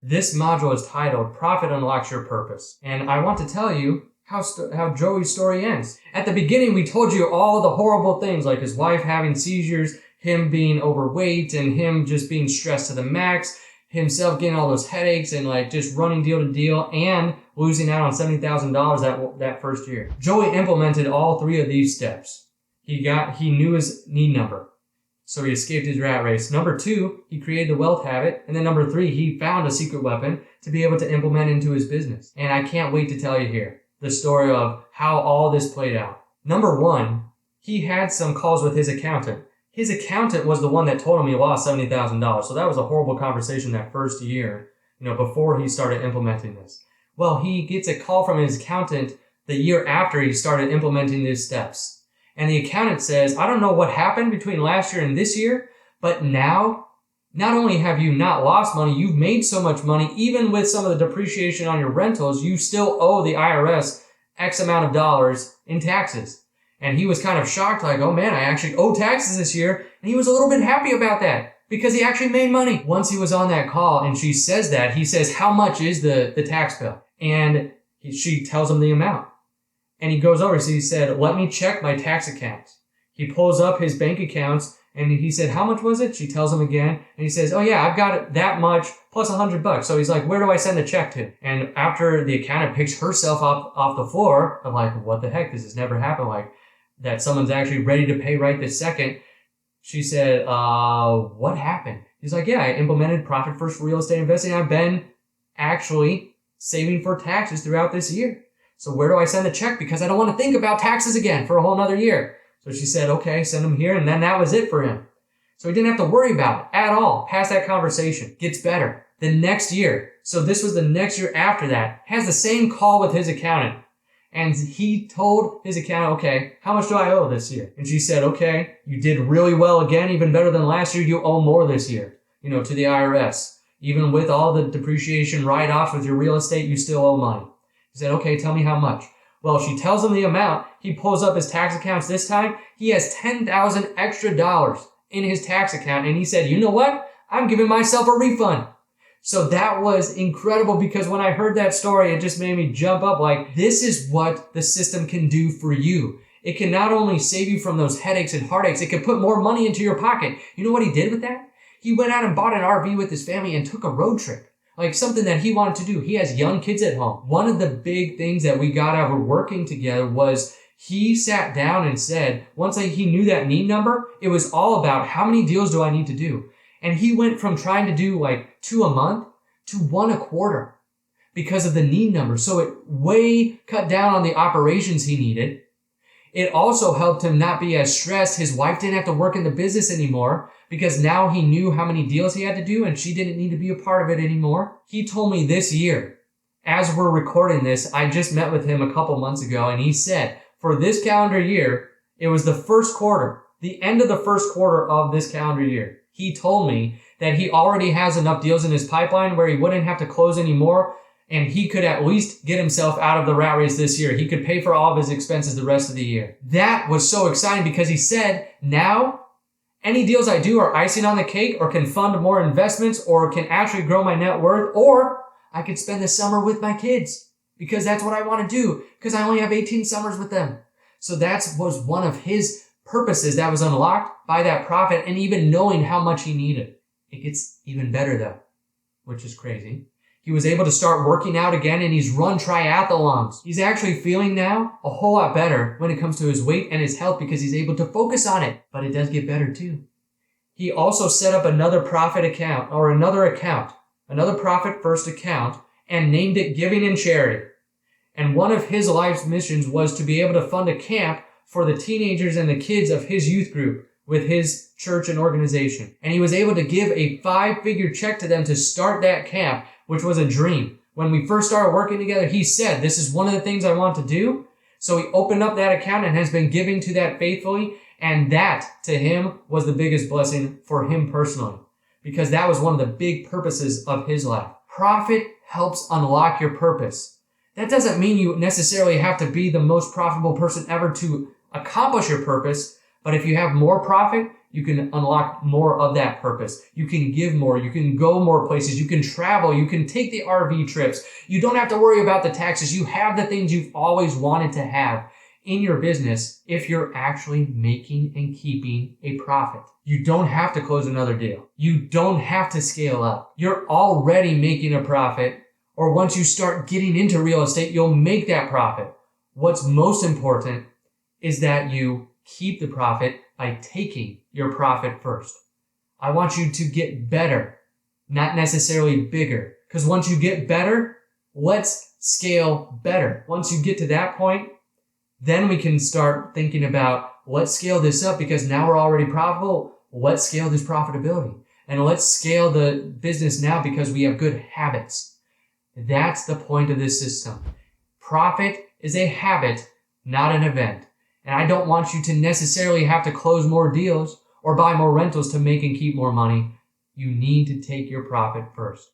This module is titled Profit Unlocks Your Purpose. And I want to tell you how Joey's story ends. At the beginning, we told you all the horrible things, like his wife having seizures, him being overweight, and him just being stressed to the max, himself getting all those headaches and like just running deal to deal and losing out on $70,000 that first year. Joey implemented all three of these steps. He knew his need number, so he escaped his rat race. Number 2, he created the wealth habit. And then number 3, he found a secret weapon to be able to implement into his business. And I can't wait to tell you here the story of how all this played out. Number 1, he had some calls with his accountant. His accountant was the one that told him he lost $70,000. So that was a horrible conversation that first year, before he started implementing this. Well, he gets a call from his accountant the year after he started implementing these steps. And the accountant says, I don't know what happened between last year and this year, but now, not only have you not lost money, you've made so much money, even with some of the depreciation on your rentals, you still owe the IRS X amount of dollars in taxes. And he was kind of shocked, like, oh man, I actually owe taxes this year. And he was a little bit happy about that because he actually made money. Once he was on that call and she says that, he says, how much is the tax bill? And she tells him the amount. And he goes over, so he said, let me check my tax accounts. He pulls up his bank accounts and he said, how much was it? She tells him again. And he says, oh yeah, I've got it that much plus $100. So he's like, where do I send the check to? And after the accountant picks herself up off the floor, I'm like, what the heck? This has never happened. Like that someone's actually ready to pay right this second. She said, what happened? He's like, yeah, I implemented profit first real estate investing. I've been actually saving for taxes throughout this year. So where do I send the check? Because I don't want to think about taxes again for a whole nother year. So she said, okay, send them here. And then that was it for him. So he didn't have to worry about it at all. Past that conversation. Gets better. The next year. So this was the next year after that. Has the same call with his accountant. And he told his accountant, okay, how much do I owe this year? And she said, okay, you did really well again, even better than last year. You owe more this year, to the IRS. Even with all the depreciation write-offs with your real estate, you still owe money. He said, okay, tell me how much. Well, she tells him the amount. He pulls up his tax accounts this time. He has $10,000 extra dollars in his tax account. And he said, you know what? I'm giving myself a refund. So that was incredible because when I heard that story, it just made me jump up like, this is what the system can do for you. It can not only save you from those headaches and heartaches, it can put more money into your pocket. You know what he did with that? He went out and bought an RV with his family and took a road trip. Like something that he wanted to do. He has young kids at home. One of the big things that we got out of working together was he sat down and said, once he knew that need number, it was all about how many deals do I need to do? And he went from trying to do like 2 a month to 1 a quarter because of the need number. So it way cut down on the operations he needed. It also helped him not be as stressed. His wife didn't have to work in the business anymore because now he knew how many deals he had to do and she didn't need to be a part of it anymore. He told me this year, as we're recording this, I just met with him a couple months ago and he said for this calendar year, it was the first quarter, the end of the first quarter of this calendar year. He told me that he already has enough deals in his pipeline where he wouldn't have to close anymore. And he could at least get himself out of the rat race this year. He could pay for all of his expenses the rest of the year. That was so exciting because he said, now any deals I do are icing on the cake or can fund more investments or can actually grow my net worth, or I could spend the summer with my kids because that's what I want to do because I only have 18 summers with them. So that was one of his purposes that was unlocked by that profit and even knowing how much he needed. It gets even better though, which is crazy. He was able to start working out again and he's run triathlons. He's actually feeling now a whole lot better when it comes to his weight and his health because he's able to focus on it. But it does get better too. He also set up another profit account or another profit first account and named it Giving and Charity. And one of his life's missions was to be able to fund a camp for the teenagers and the kids of his youth group with his church and organization. And he was able to give a 5-figure check to them to start that camp, which was a dream. When we first started working together, he said, this is one of the things I want to do. So he opened up that account and has been giving to that faithfully. And that to him was the biggest blessing for him personally, because that was one of the big purposes of his life. Profit helps unlock your purpose. That doesn't mean you necessarily have to be the most profitable person ever to accomplish your purpose. But if you have more profit, you can unlock more of that purpose. You can give more. You can go more places. You can travel. You can take the RV trips. You don't have to worry about the taxes. You have the things you've always wanted to have in your business if you're actually making and keeping a profit. You don't have to close another deal. You don't have to scale up. You're already making a profit, or once you start getting into real estate, you'll make that profit. What's most important is that you keep the profit by taking your profit first. I want you to get better, not necessarily bigger. Because once you get better, let's scale better. Once you get to that point, then we can start thinking about, let's scale this up because now we're already profitable. Let's scale this profitability. And let's scale the business now because we have good habits. That's the point of this system. Profit is a habit, not an event. And I don't want you to necessarily have to close more deals or buy more rentals to make and keep more money. You need to take your profit first.